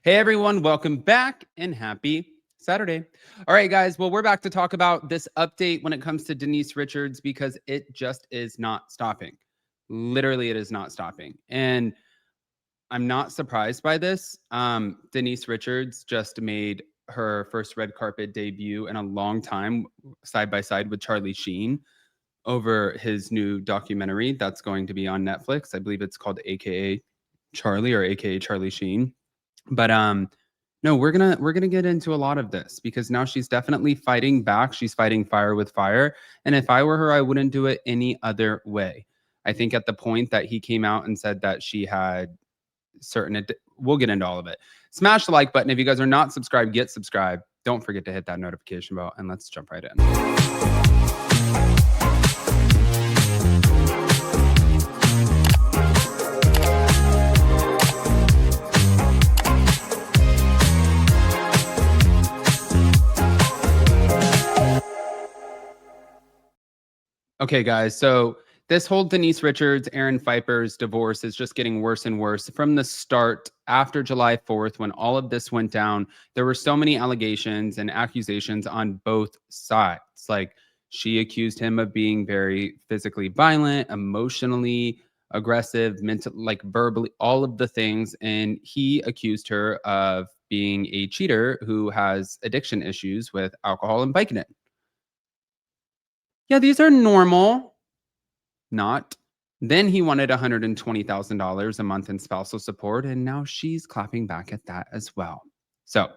Hey everyone, welcome back and happy Saturday. All right, guys. Well, we're back to talk about this update when it comes to Denise Richards because it just is not stopping. Literally, it is not stopping. And I'm not surprised by this. Denise Richards just made her first red carpet debut in a long time, side by side with Charlie Sheen over his new documentary that's going to be on Netflix. I believe it's called AKA Charlie or AKA Charlie Sheen. But no, we're gonna get into a lot of this because now she's definitely fighting back. She's fighting fire with fire. And if I were her, I wouldn't do it any other way. I think at the point that he came out and said that she had we'll get into all of it. Smash the like button. If you guys are not subscribed, get subscribed. Don't forget to hit that notification bell and let's jump right in. Okay, guys. So this whole Denise Richards, Aaron Phypers divorce is just getting worse and worse from the start. After July 4th, when all of this went down, there were so many allegations and accusations on both sides. Like she accused him of being very physically violent, emotionally aggressive, mental, like verbally, all of the things. And he accused her of being a cheater who has addiction issues with alcohol and Vicodin. Yeah, these are normal. Not. Then he wanted $120,000 a month in spousal support, and now she's clapping back at that as well. So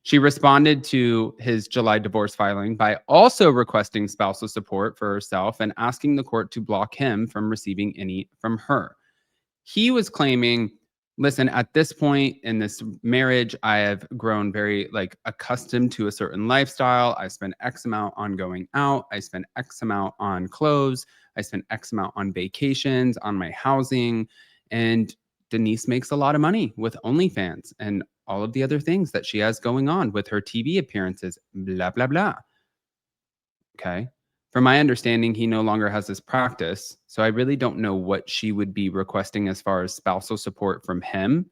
she responded to his July divorce filing by also requesting spousal support for herself and asking the court to block him from receiving any from her. He was claiming, listen, at this point in this marriage, I have grown very accustomed to a certain lifestyle. I spend X amount on going out. I spend X amount on clothes. I spend X amount on vacations, on my housing. And Denise makes a lot of money with OnlyFans and all of the other things that she has going on with her TV appearances, blah, blah, blah. Okay. From my understanding, he no longer has this practice. So I really don't know what she would be requesting as far as spousal support from him.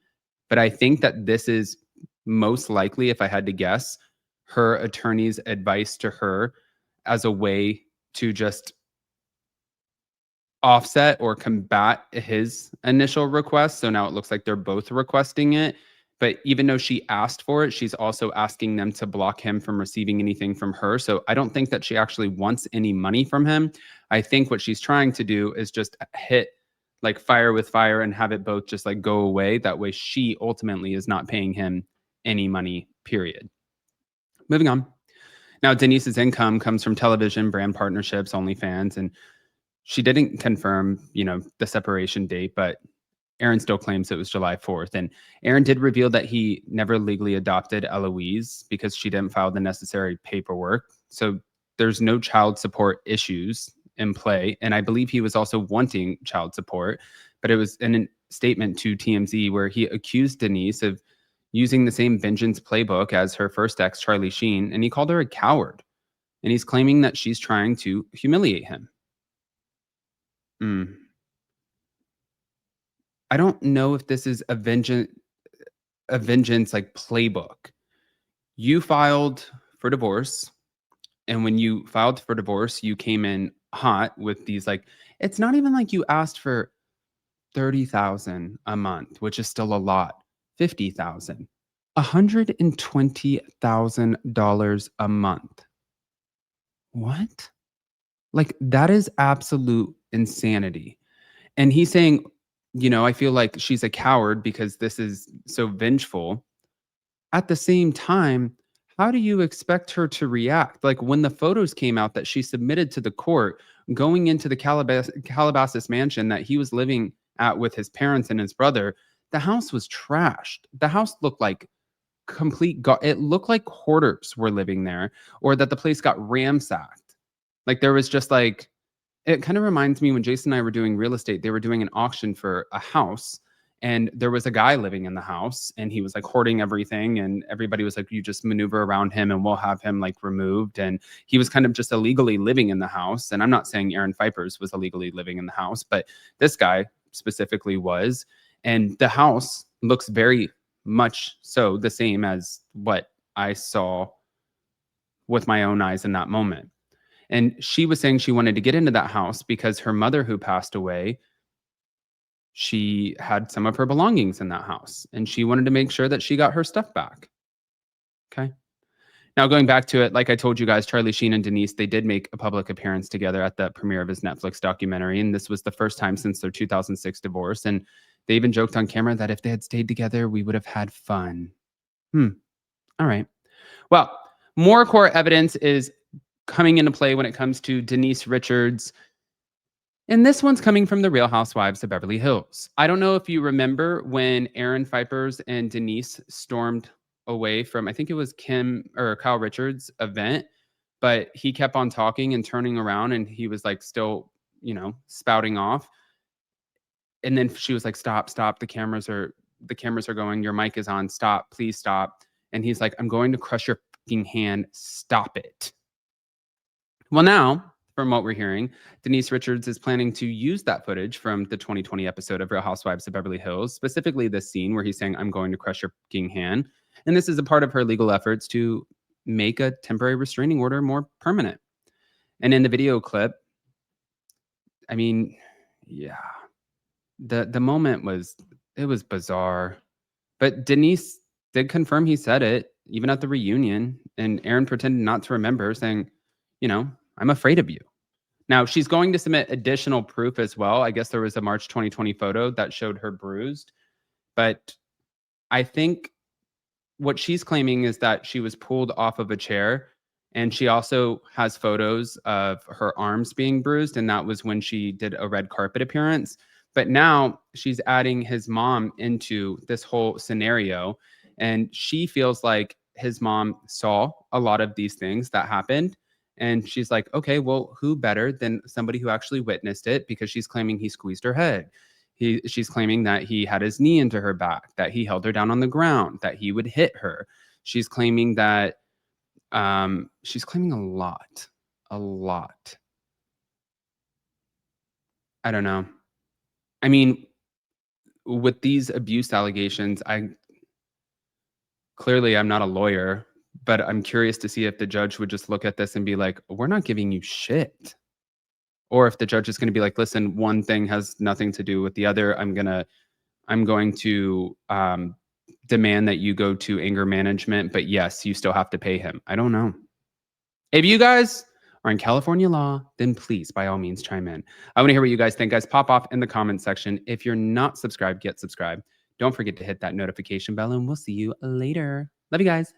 But I think that this is most likely, if I had to guess, her attorney's advice to her as a way to just offset or combat his initial request. So now it looks like they're both requesting it. But even though she asked for it, she's also asking them to block him from receiving anything from her. So I don't think that she actually wants any money from him. I think what she's trying to do is just hit like fire with fire and have it both just like go away. That way she ultimately is not paying him any money, period. Moving on. Now, Denise's income comes from television, brand partnerships, OnlyFans, and she didn't confirm, the separation date, but Aaron still claims it was July 4th. And Aaron did reveal that he never legally adopted Eloise because she didn't file the necessary paperwork. So there's no child support issues in play. And I believe he was also wanting child support, but it was in a statement to TMZ where he accused Denise of using the same vengeance playbook as her first ex, Charlie Sheen, and he called her a coward. And he's claiming that she's trying to humiliate him. I don't know if this is a vengeance like playbook. You filed for divorce, and when you filed for divorce, you came in hot with these it's not even like you asked for 30,000 a month, which is still a lot. 50,000. $120,000 a month. What? Like that is absolute insanity. And he's saying, I feel like she's a coward because this is so vengeful. At the same time, how do you expect her to react? Like when the photos came out that she submitted to the court going into the Calabasas mansion that he was living at with his parents and his brother, the house was trashed. The house looked like it looked like hoarders were living there or that the place got ransacked. Like there was just it kind of reminds me when Jason and I were doing real estate, they were doing an auction for a house and there was a guy living in the house and he was hoarding everything. And everybody was like, you just maneuver around him and we'll have him removed. And he was kind of just illegally living in the house. And I'm not saying Aaron Phypers was illegally living in the house, but this guy specifically was. And the house looks very much so the same as what I saw with my own eyes in that moment. And she was saying she wanted to get into that house because her mother, who passed away, she had some of her belongings in that house and she wanted to make sure that she got her stuff back. Okay. Now, going back to it, like I told you guys, Charlie Sheen and Denise, they did make a public appearance together at the premiere of his Netflix documentary. And this was the first time since their 2006 divorce. And they even joked on camera that if they had stayed together, we would have had fun. All right. Well, more court evidence is coming into play when it comes to Denise Richards. And this one's coming from the Real Housewives of Beverly Hills. I don't know if you remember when Aaron Phypers and Denise stormed away from, I think it was Kim or Kyle Richards' event, but he kept on talking and turning around and he was like still, spouting off. And then she was like, stop, the cameras are going, your mic is on, stop, please stop. And he's like, I'm going to crush your fucking hand, stop it. Well, now, from what we're hearing, Denise Richards is planning to use that footage from the 2020 episode of Real Housewives of Beverly Hills, specifically this scene where he's saying, I'm going to crush your fucking hand. And this is a part of her legal efforts to make a temporary restraining order more permanent. And in the video clip, I mean, yeah, the moment was bizarre. But Denise did confirm he said it, even at the reunion. And Aaron pretended not to remember, saying, I'm afraid of you. Now, she's going to submit additional proof as well. I guess there was a March 2020 photo that showed her bruised. But I think what she's claiming is that she was pulled off of a chair. And she also has photos of her arms being bruised. And that was when she did a red carpet appearance. But now she's adding his mom into this whole scenario. And she feels like his mom saw a lot of these things that happened. And she's like, okay, well, who better than somebody who actually witnessed it? Because she's claiming he squeezed her head. She's claiming that he had his knee into her back, that he held her down on the ground, that he would hit her. She's claiming that she's claiming a lot. I don't know. I mean, with these abuse allegations, I'm not a lawyer, but I'm curious to see if the judge would just look at this and be like, we're not giving you shit. Or if the judge is going to be like, listen, one thing has nothing to do with the other. I'm going to demand that you go to anger management, but yes, you still have to pay him. I don't know. If you guys are in California law, then please, by all means, chime in. I want to hear what you guys think. Guys, pop off in the comment section. If you're not subscribed, get subscribed. Don't forget to hit that notification bell, and we'll see you later. Love you guys.